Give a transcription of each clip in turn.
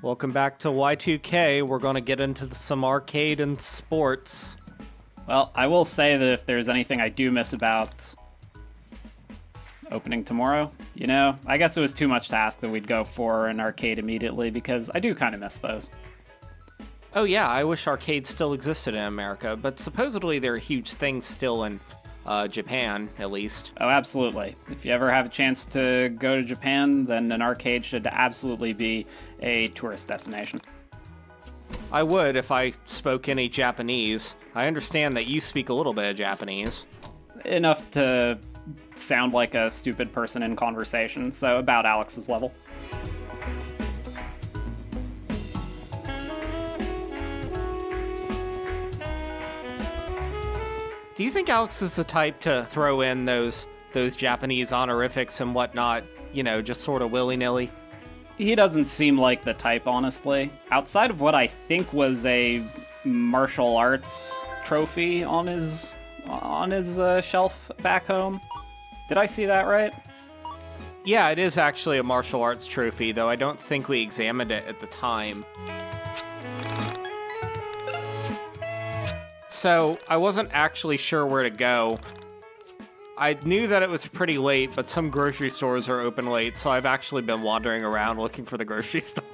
Welcome back to Y2K. We're going to get into some arcade and sports. Well, I will say that if there's anything I do miss about opening tomorrow, I guess it was too much to ask that we'd go for an arcade immediately, because I do kind of miss those. Oh yeah, I wish arcades still existed in America, but supposedly they're a huge thing still in Japan, at least. Oh, absolutely. If you ever have a chance to go to Japan, then an arcade should absolutely be a tourist destination. I would if I spoke any Japanese. I understand that you speak a little bit of Japanese. Enough to sound like a stupid person in conversation, so about Alex's level. Do you think Alex is the type to throw in those Japanese honorifics and whatnot, just sort of willy-nilly? He doesn't seem like the type, honestly. Outside of what I think was a martial arts trophy on his shelf back home. Did I see that right? Yeah, it is actually a martial arts trophy, though I don't think we examined it at the time. So, I wasn't actually sure where to go. I knew that it was pretty late, but some grocery stores are open late, so I've actually been wandering around looking for the grocery store.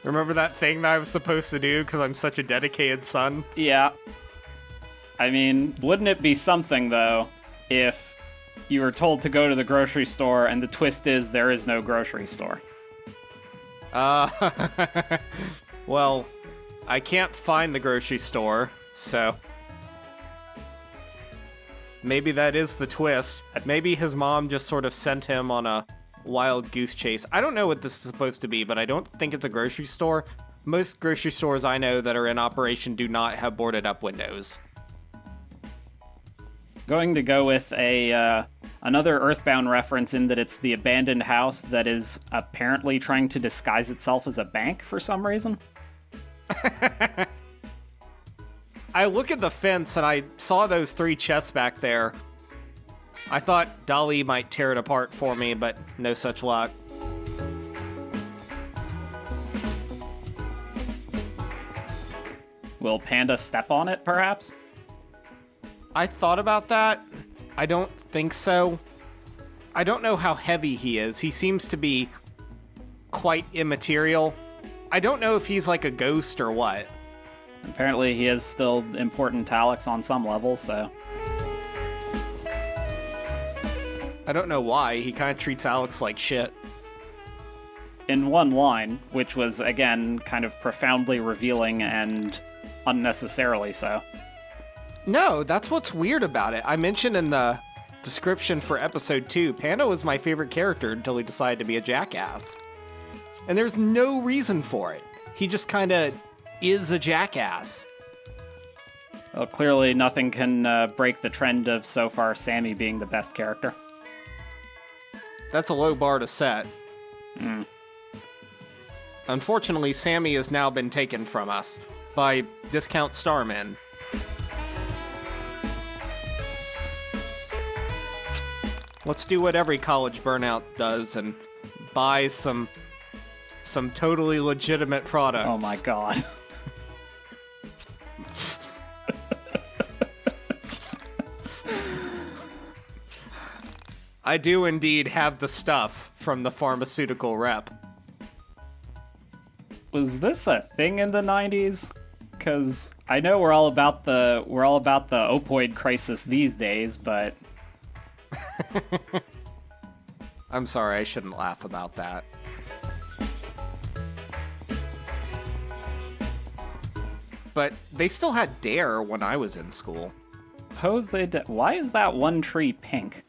Remember that thing that I was supposed to do because I'm such a dedicated son? Yeah. I mean, wouldn't it be something, though, if you were told to go to the grocery store and the twist is there is no grocery store? Well, I can't find the grocery store, so maybe that is the twist. Maybe his mom just sort of sent him on a wild goose chase. I don't know what this is supposed to be, but I don't think it's a grocery store. Most grocery stores I know that are in operation do not have boarded up windows. Going to go with another Earthbound reference in that it's the abandoned house that is apparently trying to disguise itself as a bank for some reason. I look at the fence and I saw those 3 chests back there. I thought Dali might tear it apart for me, but no such luck. Will Panda step on it, perhaps? I thought about that. I don't think so. I don't know how heavy he is. He seems to be quite immaterial. I don't know if he's like a ghost or what. Apparently he is still important to Alex on some level, so... I don't know why. He kind of treats Alex like shit. In one line, which was, again, kind of profoundly revealing and unnecessarily so. No, that's what's weird about it. I mentioned in the description for episode 2, Panda was my favorite character until he decided to be a jackass. And there's no reason for it. He just kind of is a jackass. Well, clearly nothing can break the trend of so far Sammy being the best character. That's a low bar to set. Unfortunately, Sammy has now been taken from us by Discount Starman. Let's do what every college burnout does and buy some totally legitimate products. Oh my god. I do indeed have the stuff from the pharmaceutical rep. Was this a thing in the 90s? Because I know we're all about the opioid crisis these days, but... I'm sorry, I shouldn't laugh about that. But they still had Dare when I was in school. Suppose they did. Why is that one tree pink?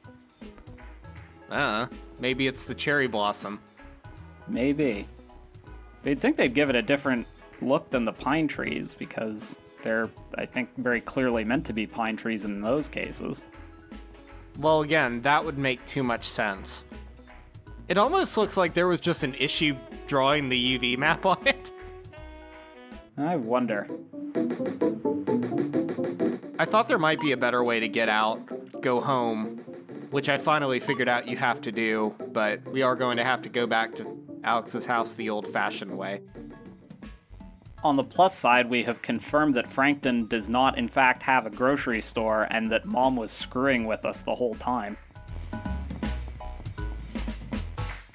Maybe it's the cherry blossom. Maybe. They'd think they'd give it a different look than the pine trees, because they're, I think, very clearly meant to be pine trees in those cases. Well, again, that would make too much sense. It almost looks like there was just an issue drawing the UV map on it. I wonder. I thought there might be a better way to get out, go home, which I finally figured out you have to do, but we are going to have to go back to Alex's house the old-fashioned way. On the plus side, we have confirmed that Frankton does not, in fact, have a grocery store, and that Mom was screwing with us the whole time.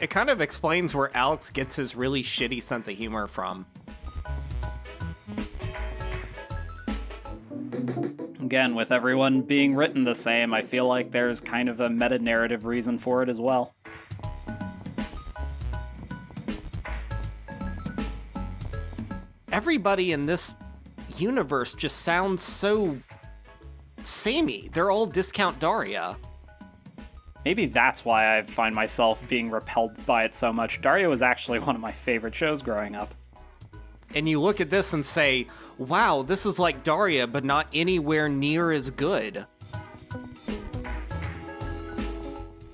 It kind of explains where Alex gets his really shitty sense of humor from. Again, with everyone being written the same, I feel like there's kind of a meta-narrative reason for it as well. Everybody in this universe just sounds so samey. They're all discount Daria. Maybe that's why I find myself being repelled by it so much. Daria was actually one of my favorite shows growing up. And you look at this and say, wow, this is like Daria, but not anywhere near as good.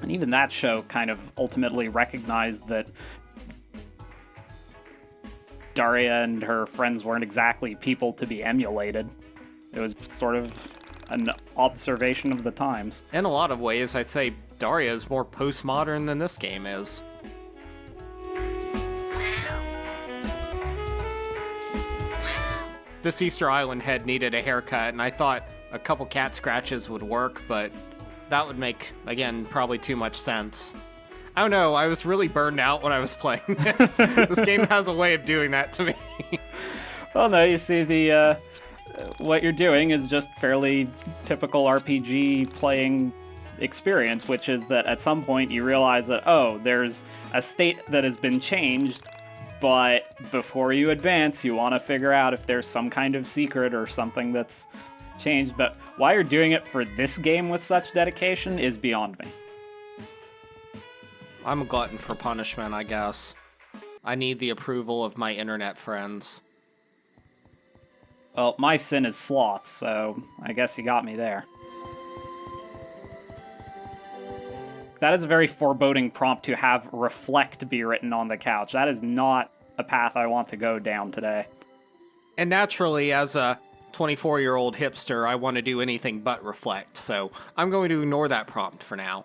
And even that show kind of ultimately recognized that Daria and her friends weren't exactly people to be emulated. It was sort of an observation of the times. In a lot of ways, I'd say Daria is more postmodern than this game is. This Easter Island head needed a haircut, and I thought a couple cat scratches would work, but that would make, again, probably too much sense. I don't know, I was really burned out when I was playing this. This game has a way of doing that to me. Well, no, you see, what you're doing is just fairly typical RPG playing experience, which is that at some point you realize that, oh, there's a state that has been changed, but before you advance, you want to figure out if there's some kind of secret or something that's changed. But why you're doing it for this game with such dedication is beyond me. I'm a glutton for punishment, I guess. I need the approval of my internet friends. Well, my sin is sloth, so I guess you got me there. That is a very foreboding prompt to have reflect be written on the couch. That is not a path I want to go down today. And naturally, as a 24-year-old hipster, I want to do anything but reflect, so I'm going to ignore that prompt for now.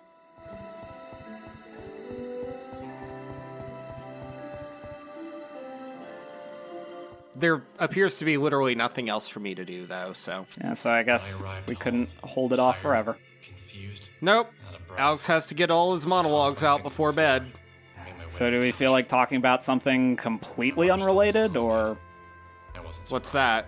There appears to be literally nothing else for me to do, though, so... Yeah, so I guess we couldn't hold it off forever. Confused. Nope. Alex has to get all his monologues out before bed. So do we feel like talking about something completely unrelated, or... What's that?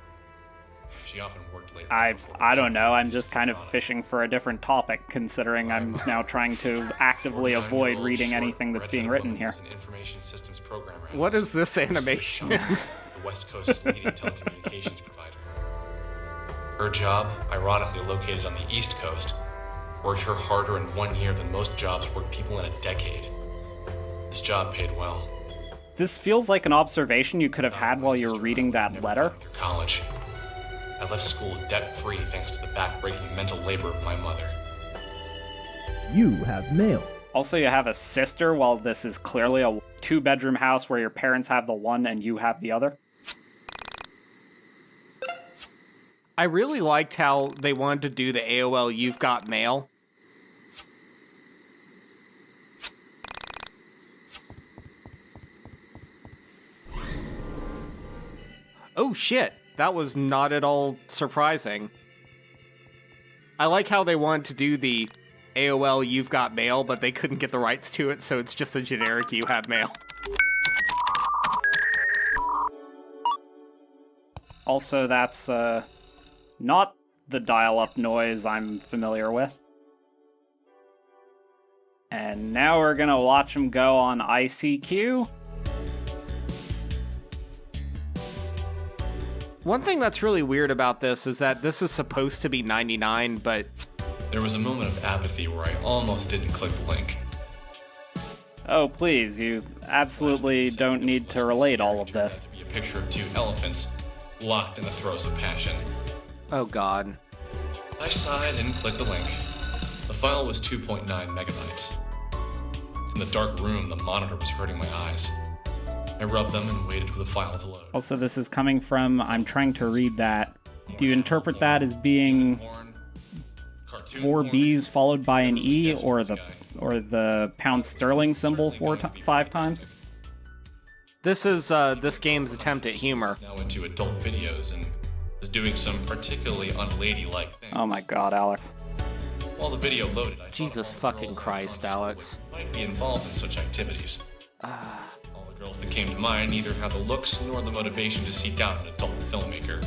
She often worked late. I don't know, I'm just kind of fishing for a different topic, considering I'm now trying to actively avoid reading anything that's being written here. Information systems programmer. What is this animation? The West Coast's leading telecommunications provider. Her job, ironically located on the East Coast, worked her harder in 1 year than most jobs work people in a decade. This job paid well. This feels like an observation you could have had while you were reading that letter. Through college. I left school debt-free thanks to the back-breaking mental labor of my mother. You have mail. Also, you have a sister, while this is clearly a two-bedroom house where your parents have the one and you have the other. I really liked how they wanted to do the AOL You've Got Mail. Oh shit, that was not at all surprising. I like how they wanted to do the AOL You've Got Mail, but they couldn't get the rights to it, so it's just a generic You Have Mail. Also, that's not the dial-up noise I'm familiar with. And now we're gonna watch him go on ICQ. One thing that's really weird about this is that this is supposed to be 99, but... There was a moment of apathy where I almost didn't click the link. Oh, please, you absolutely don't need to relate all of this. To be a picture of two elephants locked in the throes of passion. Oh god. I sighed and clicked the link. The file was 2.9 megabytes. In the dark room, the monitor was hurting my eyes. I rubbed them and waited for the file to load. Also, this is coming from, I'm trying to read that. Do you interpret that as being 4 B's followed by an E, or the pound sterling symbol 5 times? This is this game's attempt at humor. Now into adult videos and is doing some particularly unladylike things. Oh my god, Alex. While the video loaded, I Jesus thought all the fucking girls Christ, on Alex. might be involved in such activities. All the girls that came to mind neither had the looks nor the motivation to seek out an adult filmmaker.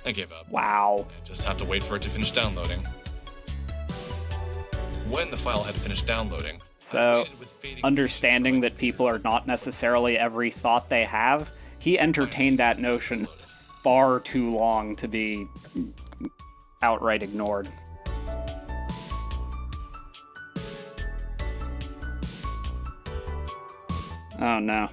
I gave up. Wow. I just have to wait for it to finish downloading. When the file had finished downloading, I So, waited with fading understanding patience that people are not necessarily every thought they have, he entertained that notion far too long to be outright ignored. Oh no.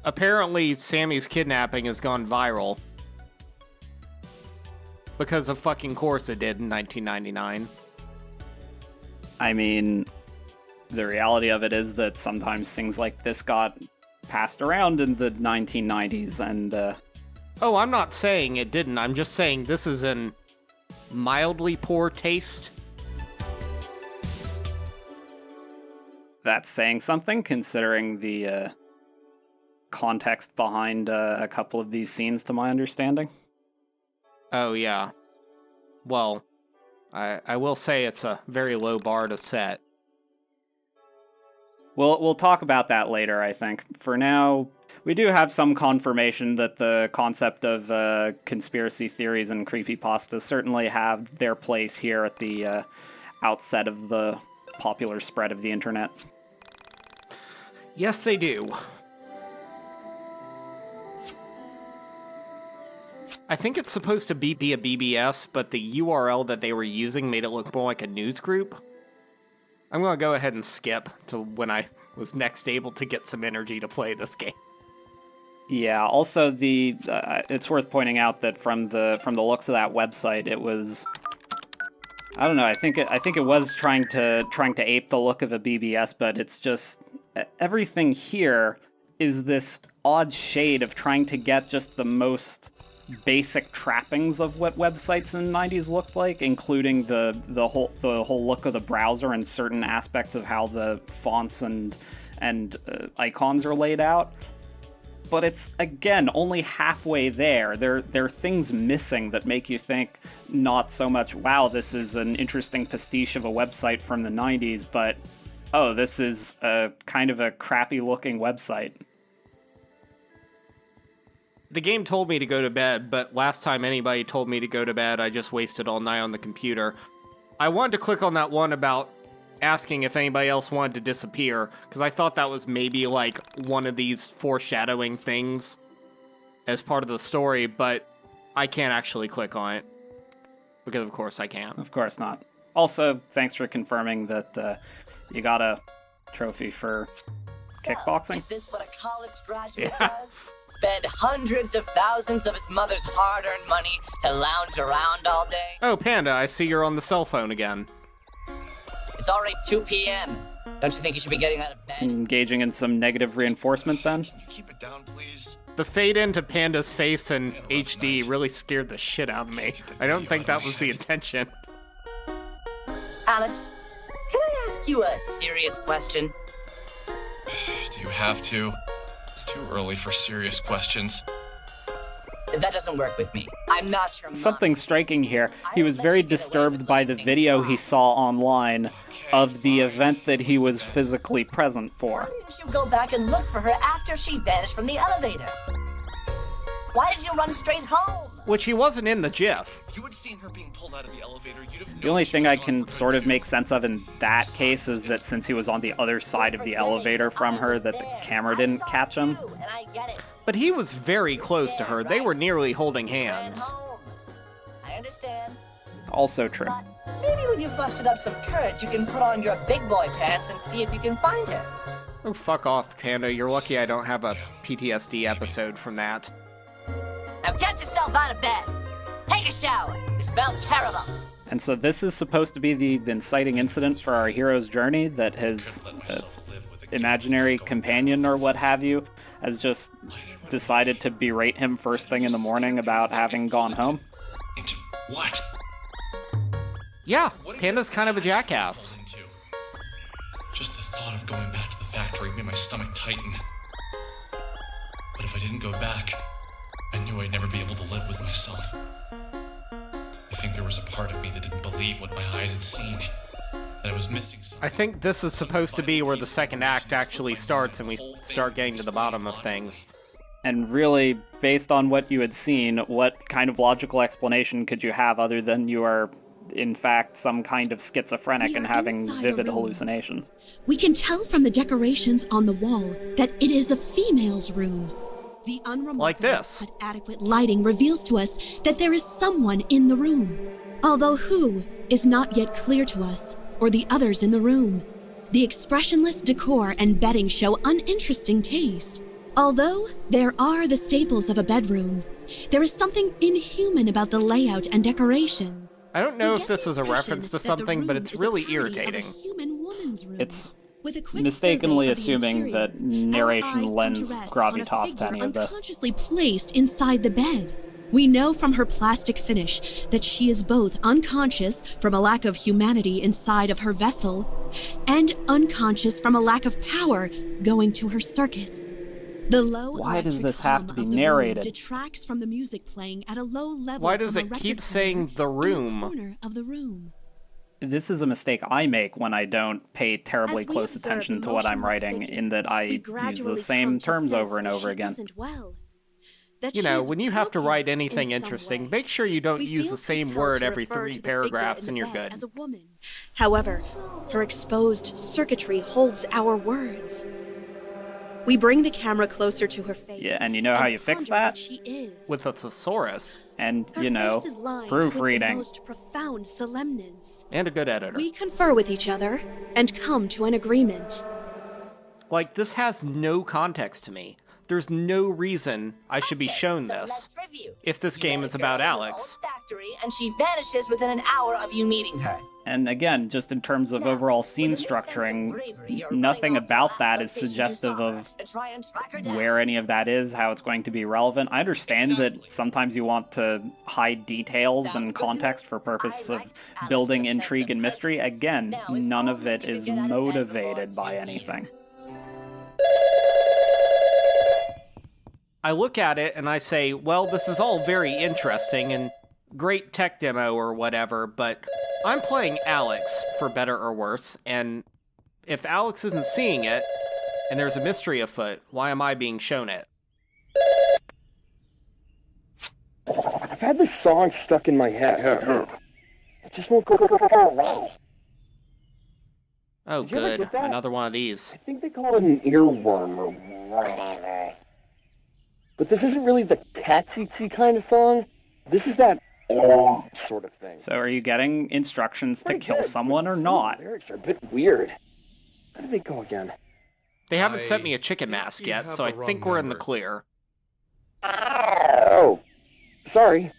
Apparently, Sammy's kidnapping has gone viral. Because of fucking course it did in 1999. I mean, the reality of it is that sometimes things like this got passed around in the 1990s, and Oh, I'm not saying it didn't. I'm just saying this is in mildly poor taste. that's saying something considering the context behind a couple of these scenes, to my understanding. Oh, yeah. Well, I will say it's a very low bar to set. We'll talk about that later, I think. For now, we do have some confirmation that the concept of conspiracy theories and creepypastas certainly have their place here at the outset of the popular spread of the internet. Yes, they do. I think it's supposed to be a BBS, but the URL that they were using made it look more like a news group. I'm going to go ahead and skip to when I was next able to get some energy to play this game. Yeah. Also, it's worth pointing out that from the looks of that website, it was, I don't know. I think it was trying to ape the look of a BBS, but it's just everything here is this odd shade of trying to get just the most basic trappings of what websites in the 90s looked like, including the whole look of the browser and certain aspects of how the fonts and icons are laid out. But it's, again, only halfway there. There are things missing that make you think not so much, wow, this is an interesting pastiche of a website from the 90s, but, oh, this is a kind of a crappy-looking website. The game told me to go to bed, but last time anybody told me to go to bed, I just wasted all night on the computer. I wanted to click on that one about asking if anybody else wanted to disappear, because I thought that was maybe like one of these foreshadowing things as part of the story, but I can't actually click on it, because of course I can't. Of course not. Also, thanks for confirming that you got a trophy for kickboxing. Is this what a college graduate does? Spend hundreds of thousands of his mother's hard-earned money to lounge around all day? Oh, Panda, I see you're on the cell phone again. It's already 2 p.m. Don't you think you should be getting out of bed? Engaging in some negative reinforcement then? Can you keep it down, please? The fade into Panda's face in HD really scared the shit out of me. I don't think that was the intention. Alex, can I ask you a serious question? Do you have to? It's too early for serious questions. That doesn't work with me. I'm not your mom. Something striking here. He was very disturbed by the video he saw online of the event that he was physically present for. Why didn't you go back and look for her after she vanished from the elevator? Why did you run straight home? Which he wasn't in the GIF. If you had seen her being pulled out of the elevator, you'd have known The only she thing was I gone can for sort good of too. make sense of in that case is that since he was on the other side of the elevator from her, that the camera didn't catch him. And I get it. But he was very close to her. They were nearly holding hands. Home. I understand. Also true. But maybe when you've mustered up some courage, you can put on your big boy pants and see if you can find her. Oh, fuck off, Panda. You're lucky I don't have a PTSD episode from that. Now get yourself out of bed. Take a shower. You smell terrible. And so this is supposed to be the inciting incident for our hero's journey, that his Let myself live with a guilt imaginary going companion or what have you has just decided to berate him first thing in the morning about having gone home. Into what? Yeah, Panda's kind of a jackass. Into? Just the thought of going back to the factory made my stomach tighten. But if I didn't go back, I knew I'd never be able to live with myself. I think there was a part of me that didn't believe what my eyes had seen. That I was missing something. I think this is supposed to be where the second act actually starts and we start getting to the bottom of things. And really, based on what you had seen, what kind of logical explanation could you have other than you are, in fact, some kind of schizophrenic and having vivid hallucinations? We can tell from the decorations on the wall that it is a female's room. The unremarkable Like this. but adequate lighting reveals to us that there is someone in the room, although who is not yet clear to us, or the others in the room. The expressionless decor and bedding show uninteresting taste. Although there are the staples of a bedroom, there is something inhuman about the layout and decorations. I don't know We if get this the is a reference to impression that the something, but room it's is a really parody of a irritating. human woman's room. It's With a quick mistakenly survey of the assuming interior, that narration our eyes come lends to rest gravitas on a to any figure of this. unconsciously placed inside the bed. We know from her plastic finish that she is both unconscious from a lack of humanity inside of her vessel and unconscious from a lack of power going to her circuits. The low Why does electric this have hum to be of the room narrated? detracts from the music playing at a low level. Why does from a it record keep player saying the in room? corner of the room. This is a mistake I make when I don't pay terribly As we close observe attention the to what I'm motionless writing, figure, in that we I use gradually the same come to terms sense over and that over she again. isn't well, that You she know, is when you have to broken write anything in some interesting, way. make sure you don't We use feel the same compelled word to every refer 3 to the paragraphs figure and in you're the bed good. as a woman. However, her exposed circuitry holds our words. We bring the camera closer to her face. Yeah, and you know how you fix ponder that? what she is. With a thesaurus. And, Her you know, face is lined with the proofreading. most profound solemnance. And a good editor. We confer with each other and come to an agreement. Like, this has no context to me. There's no reason I should be shown So this let's review. if this You game met is a about girl in an Alex. old factory, and she vanishes within an hour of you meeting her. And again, just in terms of Now, overall with a scene new sense of structuring, bravery, you're nothing running off to the about last that is location you suggestive saw of her to try and track her down. where any of that is, how it's going to be relevant. I understand Exactly. that sometimes you want to hide details Sounds and good to context me. for purpose I of like Alex building with a sense intrigue of and mystery. purpose. Again, Now, if none of only it you could is get out of bed before motivated by 2 p.m. anything. I look at it and I say, well, this is all very interesting and great tech demo or whatever, but I'm playing Alex, for better or worse, and if Alex isn't seeing it, and there's a mystery afoot, why am I being shown it? I've had this song stuck in my head. It just won't go away. Oh, Did you ever good. get that? Another one of these. I think they call it an earworm or whatever. But this isn't really the catchy kind of song. This is that old sort of thing. So are you getting instructions to Pretty kill good, someone but or some not? of the lyrics are a bit weird. How do they go again? They haven't I sent me a chicken think mask you yet, have so the I think wrong we're in the number. clear. Oh, sorry.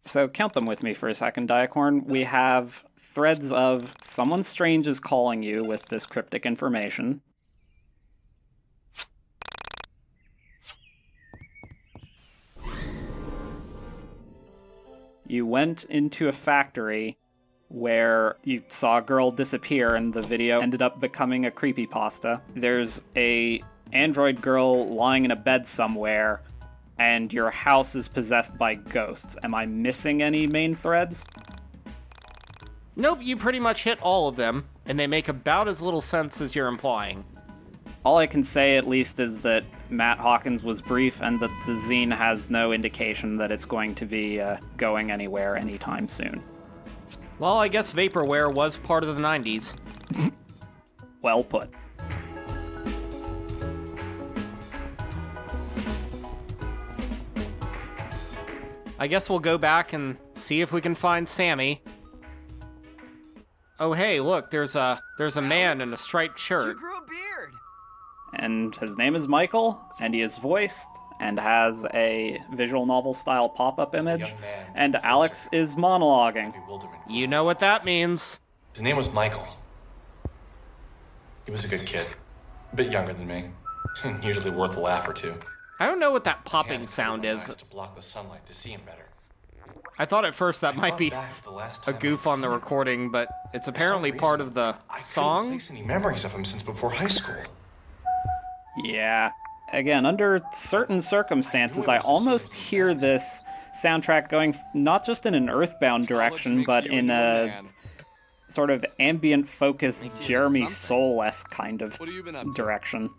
So count them with me for a second, Diacorn. We have threads of someone strange is calling you with this cryptic information. You went into a factory where you saw a girl disappear and the video ended up becoming a creepypasta. There's a android girl lying in a bed somewhere and your house is possessed by ghosts. Am I missing any main threads? Nope, you pretty much hit all of them, and they make about as little sense as you're implying. All I can say, at least, is that Matt Hawkins was brief and that the zine has no indication that it's going to be going anywhere anytime soon. Well, I guess Vaporware was part of the 90s. Well put. I guess we'll go back and see if we can find Sammy. Oh hey, look, there's a man in a striped shirt. And his name is Michael, and he is voiced, and has a visual novel style pop-up image, young man and closer. Alex is monologuing. Bewilderment. You know what that means. His name was Michael. He was a good kid. A bit younger than me. And usually worth a laugh or two. I don't know what that popping And sound eyes is. to block the sunlight to see him better. I thought at first that might be Back to the last a time goof I'd on the seen him. recording, but it's For some apparently part reason, of the I couldn't song. place any memories of him since before high school. Yeah. Again, under certain circumstances, I almost hear this soundtrack going not just in an Earthbound direction, but in a sort of ambient-focused Jeremy Soule-esque kind of direction.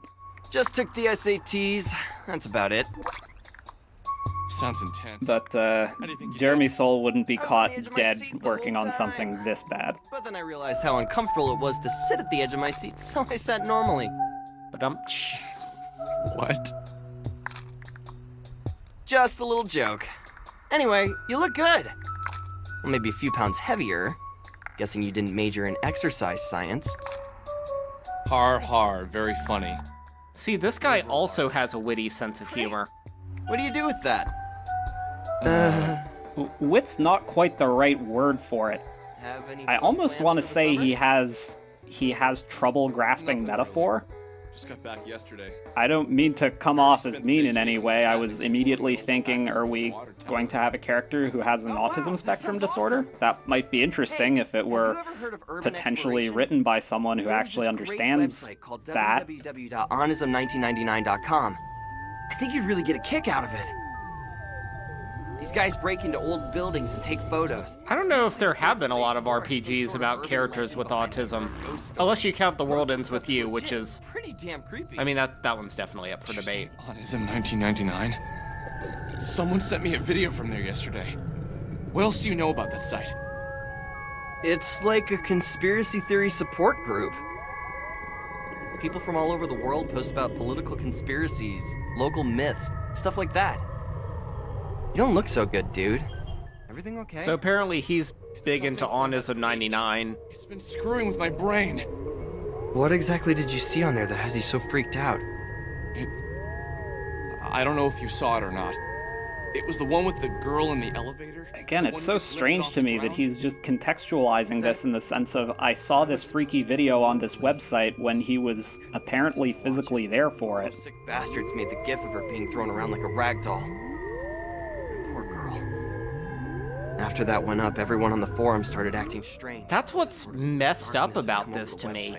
Just took the SATs. That's about it. Sounds intense. But Jeremy Soule wouldn't be caught dead working on something this bad. But then I realized how uncomfortable it was to sit at the edge of my seat, so I sat normally. What? Just a little joke. Anyway, you look good. Well, maybe a few pounds heavier. Guessing you didn't major in exercise science. Har har, very funny. See, this guy also has a witty sense of humor. What do you do with that? Wit's not quite the right word for it. Have any I fun almost plans want to for the say summer? he has trouble grasping metaphor. Just got back yesterday. I don't mean to come off as mean in any way. I was immediately thinking, are we going to have a character who has an autism spectrum disorder? That might be interesting if it were Have you ever heard of urban potentially exploration? written by someone who There's actually this great understands website called that. www.onism1999.com. I think you'd really get a kick out of it. These guys break into old buildings and take photos. I don't know if there have been a lot of RPGs about characters with autism. Unless you count The World Ends With You, which is... Pretty damn creepy. I mean, that one's definitely up for debate. Onism 1999. Someone sent me a video from there yesterday. What else do you know about that site? It's like a conspiracy theory support group. People from all over the world post about political conspiracies, local myths, stuff like that. You don't look so good, dude. Everything okay? So apparently he's big into Onism 99. It's been screwing with my brain. What exactly did you see on there that has you so freaked out? I don't know if you saw it or not. It was the one with the girl in the elevator. Again, The it's one so we lifted strange off to the me that ground. he's just contextualizing this in the sense of, I saw this freaky video on this website when he was apparently physically there for it. Those sick bastards made the gif of her being thrown around like a rag doll. Poor girl. After that went up, everyone on the forum started acting strange. That's what's messed up about this to me.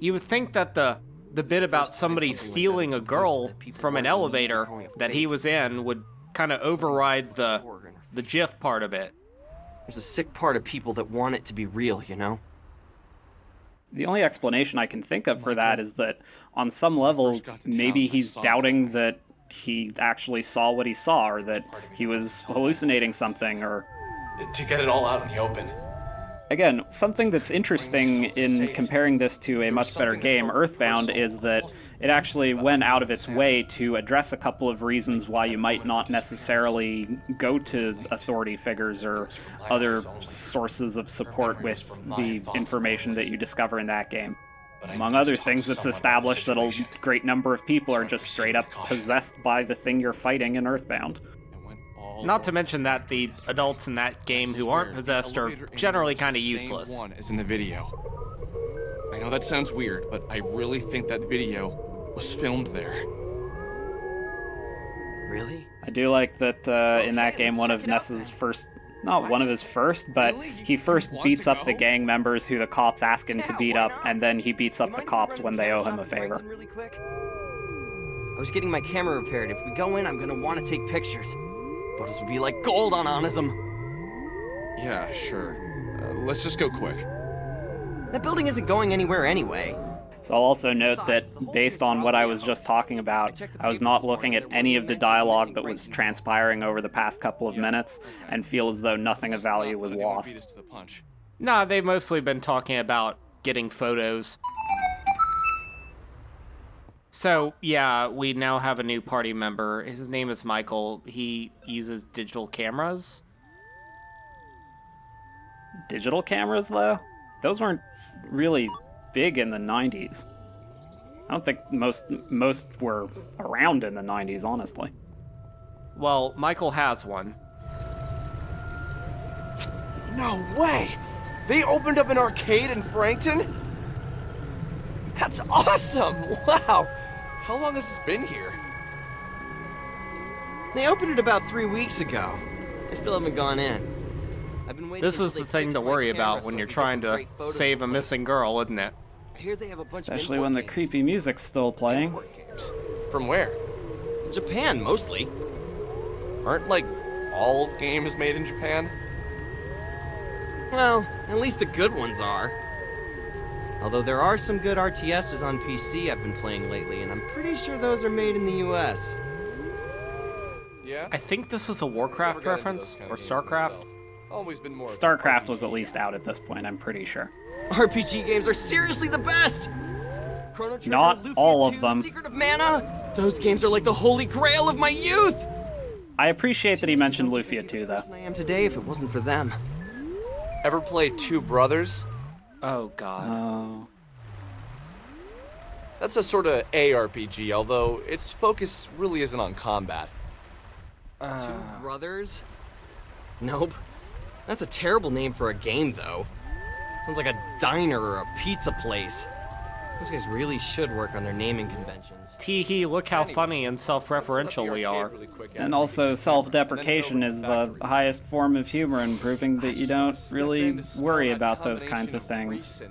You would think that the bit about somebody stealing a girl from an elevator that he was in would kind of override the GIF part of it. There's a sick part of people that want it to be real, you know? The only explanation I can think of for that is that on some level, maybe he's doubting that he actually saw what he saw, or that he was hallucinating something, or... To get it all out in the open. Again, something that's interesting in comparing this to a much better game, Earthbound, is that it actually went out of its way to address a couple of reasons why you might not necessarily go to authority figures or other sources of support with the information that you discover in that game. Among other things, it's established that a great number of people are just straight up possessed by the thing you're fighting in Earthbound. Not to mention that the adults in that game who aren't possessed are generally kind of useless. One as in the video. I know that sounds weird, but I really think that video was filmed there. Really? I do like that in that game, one of Ness's first, not one of his first, but he first beats up the gang members who the cops ask him to beat up, and then he beats up the cops when they owe him a favor. Really quick? I was getting my camera repaired. If we go in, I'm gonna want to take pictures. Photos would be like gold on Onism. Yeah, sure. Let's just go quick. That building isn't going anywhere anyway. So I'll also note that based on what I was just talking about, I was not looking at any of the dialogue that was transpiring over the past couple of minutes, and feel as though nothing of value was lost. Nah, they've mostly been talking about getting photos. So, yeah, we now have a new party member. His name is Michael. He uses digital cameras. Digital cameras, though? Those weren't really big in the 90s. I don't think most were around in the 90s, honestly. Well, Michael has one. No way! They opened up an arcade in Frankton? That's awesome! Wow! How long has this been here? They opened it about 3 weeks ago. I still haven't gone in. I've been waiting. This is the thing to worry about when you're trying to save a missing girl, isn't it? I hear they have a bunch Especially of when the games. creepy music's still playing. Import games. From where? Japan, mostly. Aren't, like, all games made in Japan? Well, at least the good ones are. Although there are some good RTSs on PC I've been playing lately, and I'm pretty sure those are made in the US. Yeah? I think this is a Warcraft reference, or StarCraft. Always been more StarCraft was at least out at this point, I'm pretty sure. RPG games are seriously the best! Chrono Trigger, Not Lufia all 2, of them. Secret of Mana! Those games are like the holy grail of my youth! I appreciate that he mentioned Lufia too, though. I am today if it wasn't for them. Ever played Two Brothers? Oh, God. Oh. That's a sort of ARPG, although its focus really isn't on combat. Two Brothers? Nope. That's a terrible name for a game, though. Sounds like a diner or a pizza place. Those guys really should work on their naming conventions. Teehee, look how funny and self-referential we are. And also, self-deprecation is the highest form of humor in proving that you don't really worry about those kinds of things.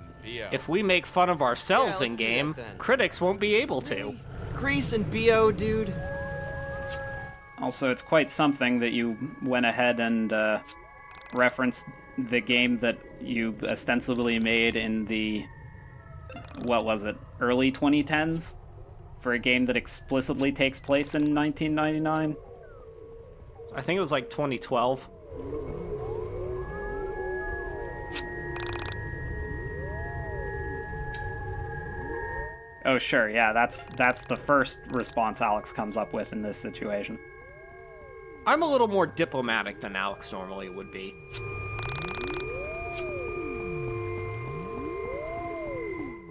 If we make fun of ourselves Yeah, in let's do game, that then. critics won't be able to. Grease and BO, dude. Also, it's quite something that you went ahead and referenced the game that you ostensibly made in the, what was it, early 2010s? For a game that explicitly takes place in 1999? I think it was like 2012. Oh, sure, yeah, that's the first response Alex comes up with in this situation. I'm a little more diplomatic than Alex normally would be.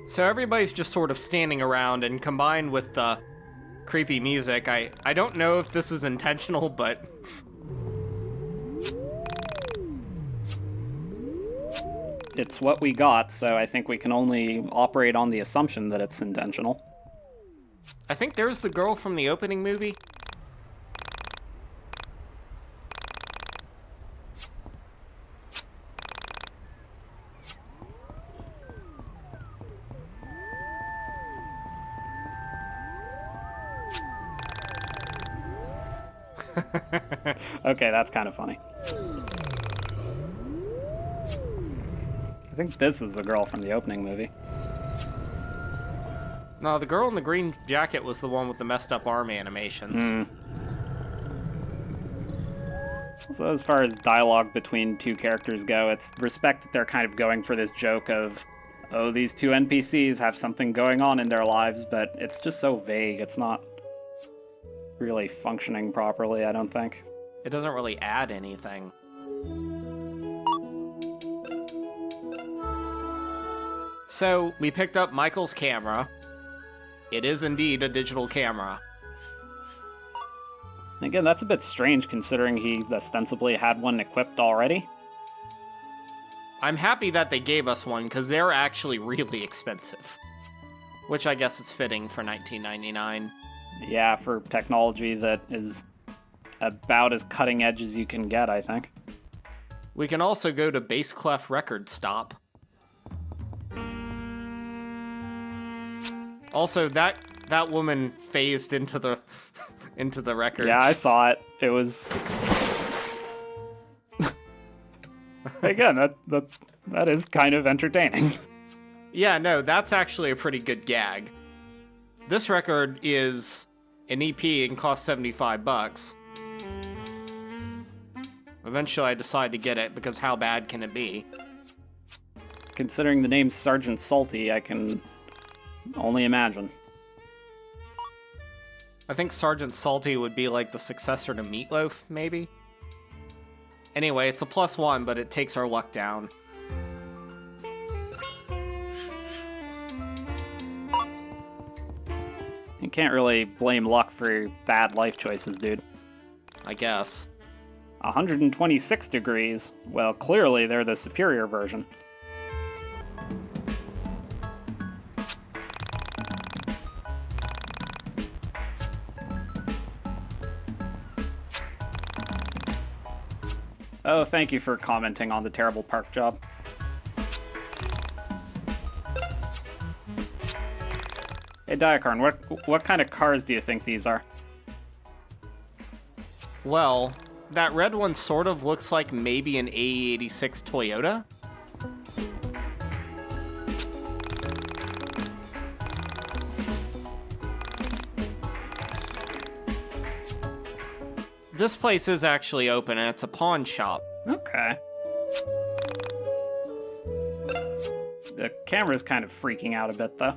So everybody's just sort of standing around, and combined with the creepy music, I don't know if this is intentional, but... It's what we got, so I think we can only operate on the assumption that it's intentional. I think there's the girl from the opening movie. Okay, that's kind of funny. I think this is the girl from the opening movie. No, the girl in the green jacket was the one with the messed up arm animations. So as far as dialogue between two characters go, it's respect that they're kind of going for this joke of, oh, these two NPCs have something going on in their lives, but it's just so vague. It's not really functioning properly, I don't think. It doesn't really add anything. So, we picked up Michael's camera. It is indeed a digital camera. And again, that's a bit strange considering he ostensibly had one equipped already. I'm happy that they gave us one, because they're actually really expensive. Which I guess is fitting for $19.99. Yeah, for technology that is about as cutting edge as you can get, I think. We can also go to Bass Clef Record Stop. Also, that woman phased into the into the records. Yeah, I saw it. It was again, that is kind of entertaining. Yeah, no, that's actually a pretty good gag. This record is an EP and costs $75. Eventually I decide to get it because how bad can it be? Considering the name's Sergeant Salty, I can only imagine. I think Sergeant Salty would be like the successor to Meatloaf, maybe? Anyway, it's a +1, but it takes our luck down. You can't really blame luck for bad life choices, dude. I guess. 126 degrees. Well, clearly they're the superior version. Oh, thank you for commenting on the terrible park job. Hey, Diacorn, what kind of cars do you think these are? Well, that red one sort of looks like maybe an AE86 Toyota. This place is actually open, and it's a pawn shop. Okay. The camera's kind of freaking out a bit, though.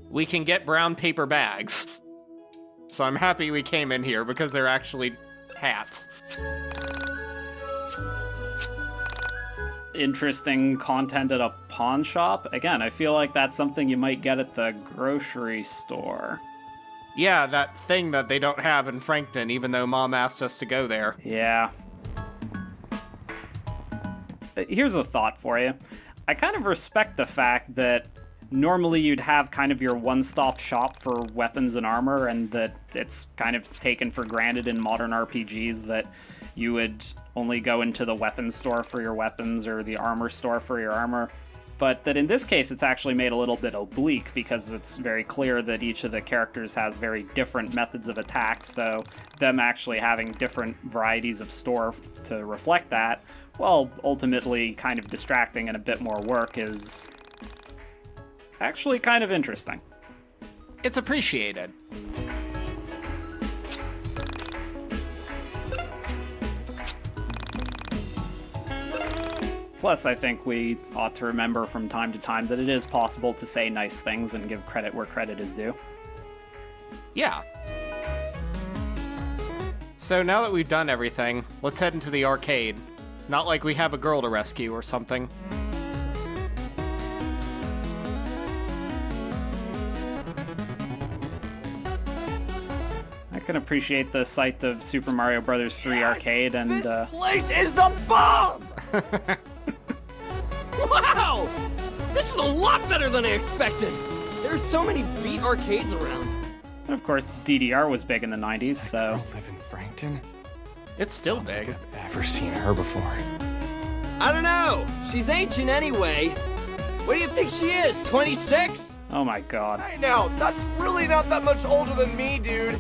We can get brown paper bags. So I'm happy we came in here because they're actually hats. Interesting content at a pawn shop. Again, I feel like that's something you might get at the grocery store. Yeah, that thing that they don't have in Frankton, even though Mom asked us to go there. Yeah. Here's a thought for you. I kind of respect the fact that normally you'd have kind of your one-stop shop for weapons and armor, and that it's kind of taken for granted in modern RPGs that you would only go into the weapons store for your weapons or the armor store for your armor. But that in this case, it's actually made a little bit oblique because it's very clear that each of the characters has very different methods of attack, so them actually having different varieties of store to reflect that, while ultimately kind of distracting and a bit more work, is actually kind of interesting. It's appreciated. Plus, I think we ought to remember from time to time that it is possible to say nice things and give credit where credit is due. Yeah. So now that we've done everything, let's head into the arcade. Not like we have a girl to rescue or something. I can appreciate the sight of Super Mario Bros. 3 arcade and, This place is the bomb! Wow! This is a lot better than I expected! There's so many beat arcades around. and of course, DDR was big in the 90s, so... Live in Frankton? It's still big. I've ever seen her before. I don't know. She's ancient anyway. What do you think she is, 26? Oh my god. I know, that's really not that much older than me, dude.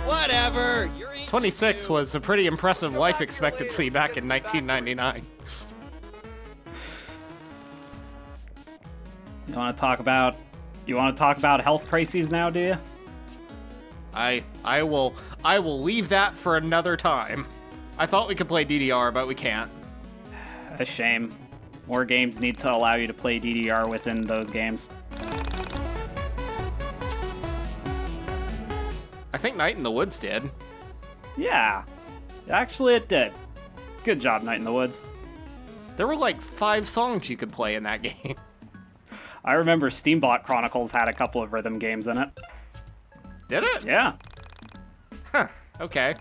Whatever, you're ancient 26 too. was a pretty impressive Go life back here expectancy later. back in 1999. You want to talk about health crises now, do you? I will leave that for another time. I thought we could play DDR, but we can't. A shame. More games need to allow you to play DDR within those games. I think Night in the Woods did. Yeah. Actually, it did. Good job, Night in the Woods. There were like 5 songs you could play in that game. I remember Steambot Chronicles had a couple of rhythm games in it. Did it? Yeah. Huh. Okay.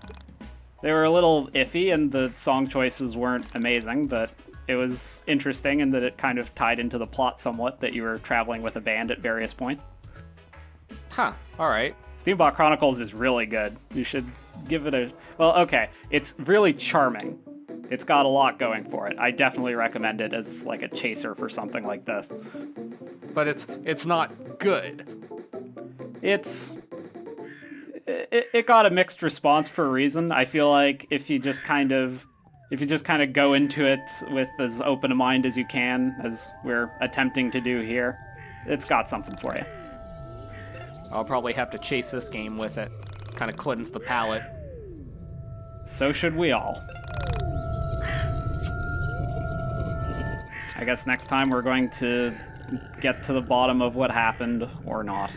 They were a little iffy and the song choices weren't amazing, but it was interesting in that it kind of tied into the plot somewhat, that you were traveling with a band at various points. Huh. All right. Steambot Chronicles is really good. You should give it a... Well, okay. It's really charming. It's got a lot going for it. I definitely recommend it as like a chaser for something like this. But it's not good. It got a mixed response for a reason. I feel like if you just kind of go into it with as open a mind as you can, as we're attempting to do here, it's got something for you. I'll probably have to chase this game with it. Kind of cleanse the palate. So should we all. I guess next time we're going to get to the bottom of what happened, or not.